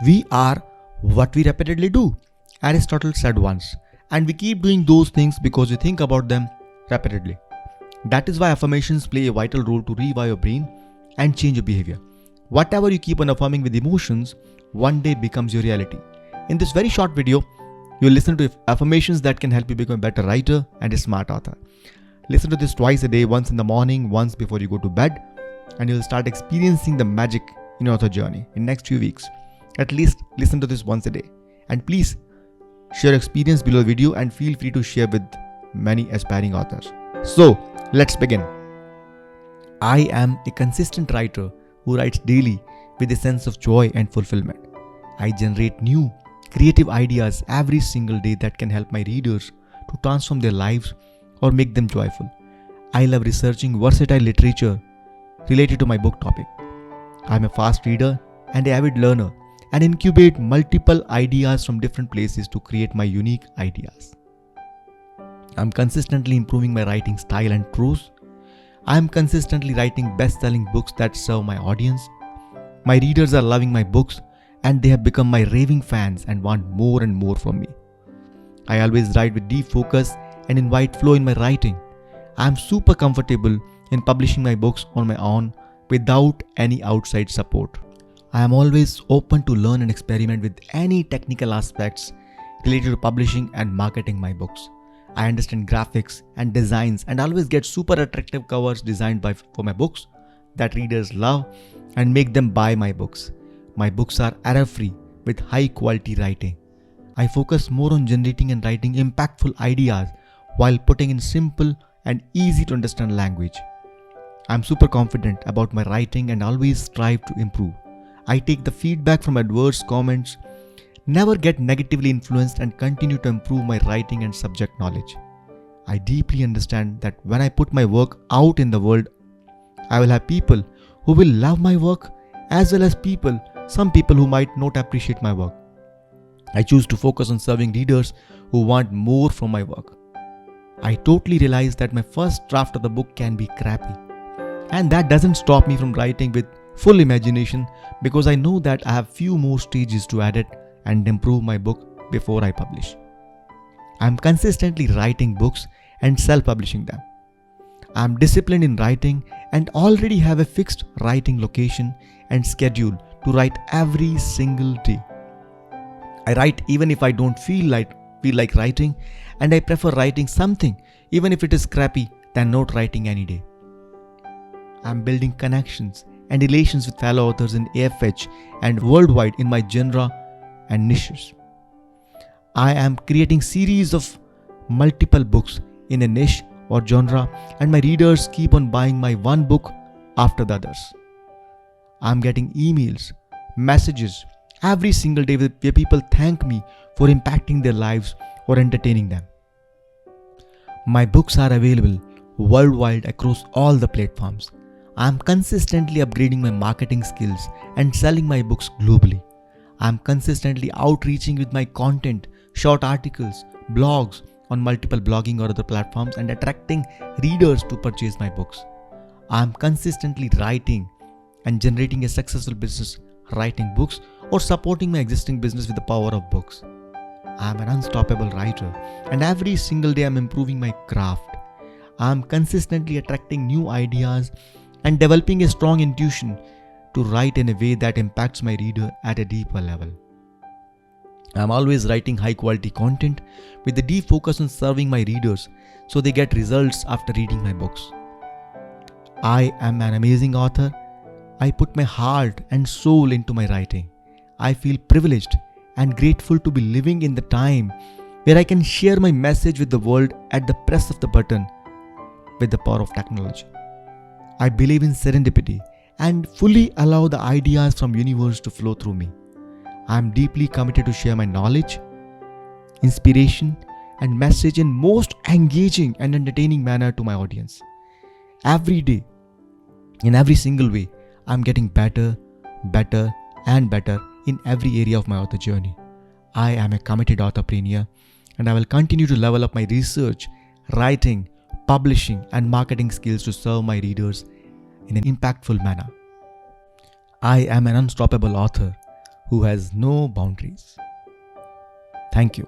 We are what we repeatedly do, Aristotle said once, and we keep doing those things because we think about them repeatedly. That is why affirmations play a vital role to rewire your brain and change your behavior. Whatever you keep on affirming with emotions, one day becomes your reality. In this very short video, you'll listen to affirmations that can help you become a better writer and a smart author. Listen to this twice a day, once in the morning, once before you go to bed, and you'll start experiencing the magic in your author journey in next few weeks. At least listen to this once a day. And please share your experience below the video and feel free to share with many aspiring authors. So, let's begin. I am a consistent writer who writes daily with a sense of joy and fulfillment. I generate new, creative ideas every single day that can help my readers to transform their lives or make them joyful. I love researching versatile literature related to my book topic. I am a fast reader and an avid learner and incubate multiple ideas from different places to create my unique ideas. I am consistently improving my writing style and prose. I am consistently writing best-selling books that serve my audience. My readers are loving my books and they have become my raving fans and want more and more from me. I always write with deep focus and invite flow in my writing. I am super comfortable in publishing my books on my own without any outside support. I am always open to learn and experiment with any technical aspects related to publishing and marketing my books. I understand graphics and designs and always get super attractive covers designed for my books that readers love and make them buy my books. My books are error-free with high quality writing. I focus more on generating and writing impactful ideas while putting in simple and easy to understand language. I am super confident about my writing and always strive to improve. I take the feedback from adverse comments, never get negatively influenced and continue to improve my writing and subject knowledge. I deeply understand that when I put my work out in the world, I will have people who will love my work as well as some people who might not appreciate my work. I choose to focus on serving readers who want more from my work. I totally realize that my first draft of the book can be crappy. And that doesn't stop me from writing with full imagination because I know that I have few more stages to edit and improve my book before I publish. I am consistently writing books and self-publishing them. I am disciplined in writing and already have a fixed writing location and schedule to write every single day. I write even if I don't feel like writing, and I prefer writing something even if it is crappy than not writing any day. I am building connections and relations with fellow authors in AFH and worldwide in my genre and niches. I am creating series of multiple books in a niche or genre and my readers keep on buying my one book after the others. I am getting emails, messages every single day where people thank me for impacting their lives or entertaining them. My books are available worldwide across all the platforms. I am consistently upgrading my marketing skills and selling my books globally. I am consistently outreaching with my content, short articles, blogs on multiple blogging or other platforms and attracting readers to purchase my books. I am consistently writing and generating a successful business writing books or supporting my existing business with the power of books. I am an unstoppable writer and every single day I am improving my craft. I am consistently attracting new ideas and developing a strong intuition to write in a way that impacts my reader at a deeper level. I am always writing high quality content with a deep focus on serving my readers so they get results after reading my books. I am an amazing author. I put my heart and soul into my writing. I feel privileged and grateful to be living in the time where I can share my message with the world at the press of the button with the power of technology. I believe in serendipity and fully allow the ideas from universe to flow through me. I am deeply committed to share my knowledge, inspiration, and message in most engaging and entertaining manner to my audience. Every day, in every single way, I am getting better, and better in every area of my author journey. I am a committed authorpreneur and I will continue to level up my research, writing, publishing and marketing skills to serve my readers in an impactful manner. I am an unstoppable author who has no boundaries. Thank you.